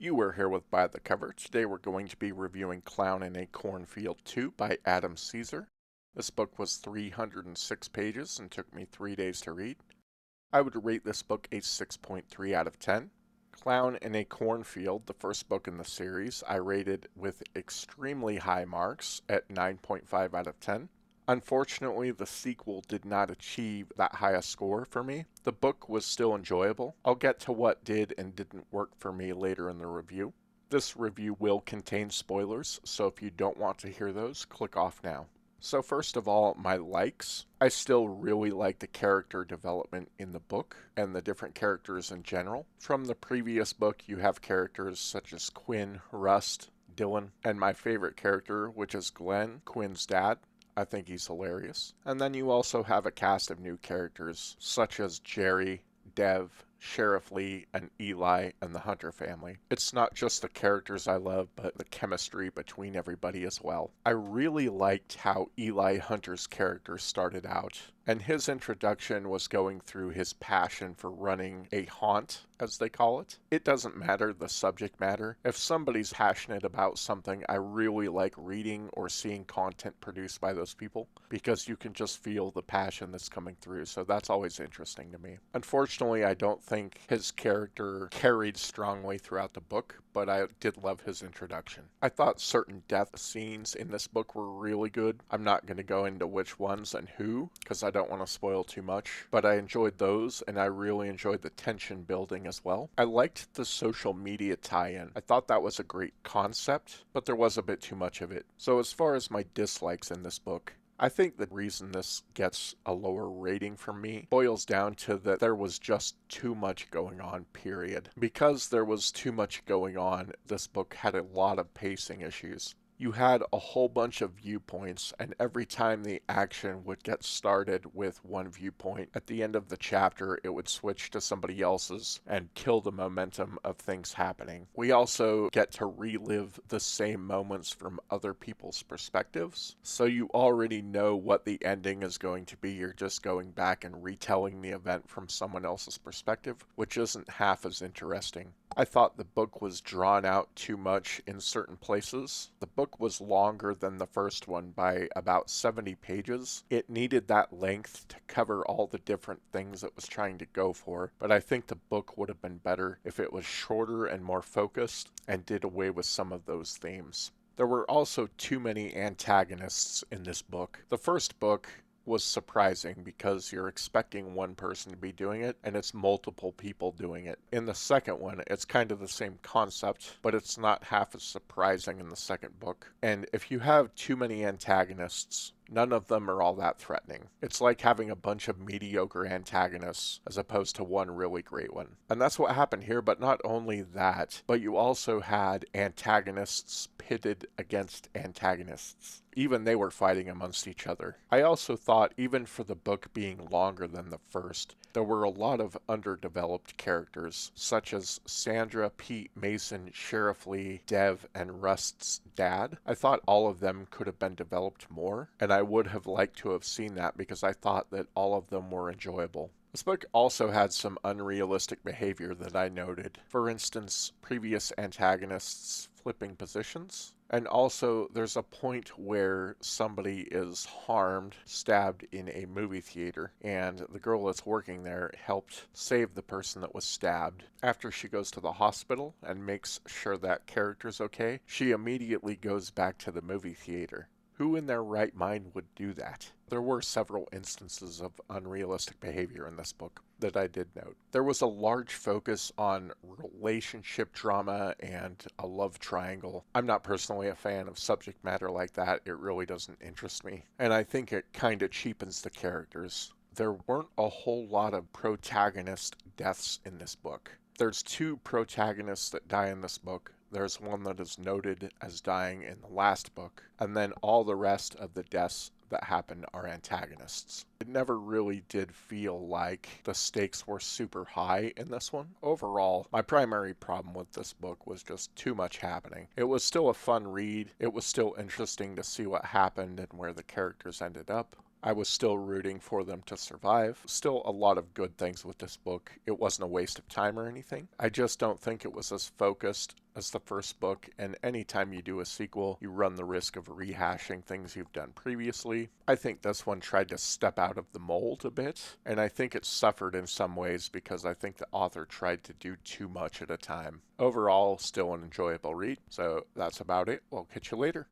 You were here with By the Cover. Today we're going to be reviewing Clown in a Cornfield 2 by Adam Cesare. This book was 306 pages and took me 3 days to read. I would rate this book a 6.3 out of 10. Clown in a Cornfield, the first book in the series, I rated with extremely high marks at 9.5 out of 10. Unfortunately, the sequel did not achieve that high a score for me. The book was still enjoyable. I'll get to what did and didn't work for me later in the review. This review will contain spoilers, so if you don't want to hear those, click off now. So first of all, my likes. I still really like the character development in the book and the different characters in general. From the previous book, you have characters such as Quinn, Rust, Dylan, and my favorite character, which is Glenn, Quinn's dad. I think he's hilarious. And then you also have a cast of new characters, such as Jerry, Dev, Sheriff Lee, and Eli, and the Hunter family. It's not just the characters I love, but the chemistry between everybody as well. I really liked how Eli Hunter's character started out, and his introduction was going through his passion for running a haunt, as they call it. It doesn't matter the subject matter. If somebody's passionate about something, I really like reading or seeing content produced by those people because you can just feel the passion that's coming through, so that's always interesting to me. Unfortunately, I don't think his character carried strongly throughout the book, but I did love his introduction. I thought certain death scenes in this book were really good. I'm not going to go into which ones and who, because I don't want to spoil too much, but I enjoyed those, and I really enjoyed the tension building as well. I liked the social media tie-in. I thought that was a great concept, but there was a bit too much of it. So as far as my dislikes in this book, I think the reason this gets a lower rating from me boils down to that there was just too much going on, period. Because there was too much going on, this book had a lot of pacing issues. You had a whole bunch of viewpoints, and every time the action would get started with one viewpoint, at the end of the chapter it would switch to somebody else's and kill the momentum of things happening. We also get to relive the same moments from other people's perspectives, so you already know what the ending is going to be. You're just going back and retelling the event from someone else's perspective, which isn't half as interesting. I thought the book was drawn out too much in certain places. The book was longer than the first one by about 70 pages. It needed that length to cover all the different things it was trying to go for, but I think the book would have been better if it was shorter and more focused and did away with some of those themes. There were also too many antagonists in this book. The first book was surprising because you're expecting one person to be doing it and it's multiple people doing it. In the second one, it's kind of the same concept, but it's not half as surprising in the second book. And if you have too many antagonists, none of them are all that threatening. It's like having a bunch of mediocre antagonists as opposed to one really great one. And that's what happened here, but not only that, but you also had antagonists pitted against antagonists. Even they were fighting amongst each other. I also thought, even for the book being longer than the first, there were a lot of underdeveloped characters, such as Sandra, Pete, Mason, Sheriff Lee, Dev, and Rust's dad. I thought all of them could have been developed more, and I would have liked to have seen that because I thought that all of them were enjoyable. This book also had some unrealistic behavior that I noted. For instance, previous antagonists flipping positions. And also, there's a point where somebody is harmed, stabbed in a movie theater, and the girl that's working there helped save the person that was stabbed. After she goes to the hospital and makes sure that character's okay, she immediately goes back to the movie theater. Who in their right mind would do that? There were several instances of unrealistic behavior in this book that I did note. There was a large focus on relationship drama and a love triangle. I'm not personally a fan of subject matter like that. It really doesn't interest me. And I think it kind of cheapens the characters. There weren't a whole lot of protagonist deaths in this book. There's two protagonists that die in this book. There's one that is noted as dying in the last book, and then all the rest of the deaths that happen are antagonists. It never really did feel like the stakes were super high in this one. Overall, my primary problem with this book was just too much happening. It was still a fun read. It was still interesting to see what happened and where the characters ended up. I was still rooting for them to survive. Still a lot of good things with this book. It wasn't a waste of time or anything. I just don't think it was as focused as the first book, and anytime you do a sequel, you run the risk of rehashing things you've done previously. I think this one tried to step out of the mold a bit, and I think it suffered in some ways because I think the author tried to do too much at a time. Overall, still an enjoyable read, so that's about it. We'll catch you later.